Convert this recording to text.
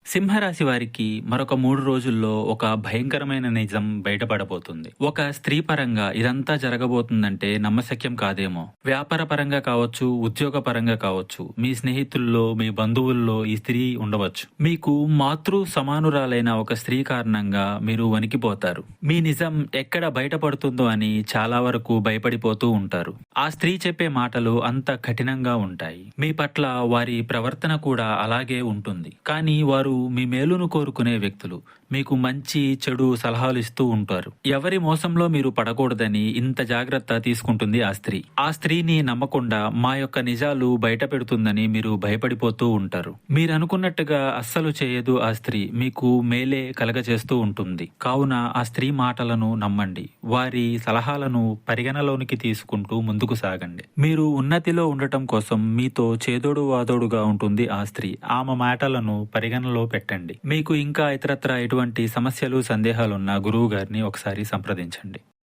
సింహరాశి వారికి మరొక 3 రోజుల్లో ఒక భయంకరమైన నిజం బయటపడబోతుంది. ఒక స్త్రీ పరంగా ఇదంతా జరగబోతుందంటే నమ్మశక్యం కాదేమో. వ్యాపార పరంగా కావచ్చు, ఉద్యోగ పరంగా కావచ్చు, మీ స్నేహితుల్లో, మీ బంధువుల్లో ఈ స్త్రీ ఉండవచ్చు. మీకు మాతృ సమానురాలైన ఒక స్త్రీ కారణంగా మీరు వణికిపోతారు. మీ నిజం ఎక్కడ బయటపడుతుందో అని చాలా వరకు భయపడిపోతూ ఉంటారు. ఆ స్త్రీ చెప్పే మాటలు అంత కఠినంగా ఉంటాయి. మీ పట్ల వారి ప్రవర్తన కూడా అలాగే ఉంటుంది. కానీ వారు మీ మేలును కోరుకునే వ్యక్తులు. మీకు మంచి చెడు సలహాలు ఇస్తూ ఉంటారు. ఎవరి మోసంలో మీరు పడకూడదని ఇంత జాగ్రత్త తీసుకుంటుంది ఆ స్త్రీ. ఆ స్త్రీని నమ్మకుండా మా యొక్క నిజాలు బయట పెడుతుందని మీరు భయపడిపోతూ ఉంటారు. మీరు అనుకున్నట్టుగా అస్సలు చేయదు ఆ స్త్రీ. మీకు మేలే కలగచేస్తూ ఉంటుంది. కావున ఆ స్త్రీ మాటలను నమ్మండి. వారి సలహాలను పరిగణలోనికి తీసుకుంటూ ముందుకు సాగండి. మీరు ఉన్నతిలో ఉండటం కోసం మీతో చేదోడు వాదోడుగా ఉంటుంది ఆ స్త్రీ. ఆమె మాటలను పరిగణలో పెట్టండి. మీకు ఇంకా ఇతరత్రా ఎటువంటి సమస్యలు, సందేహాలున్నా గురువు గారిని ఒకసారి సంప్రదించండి.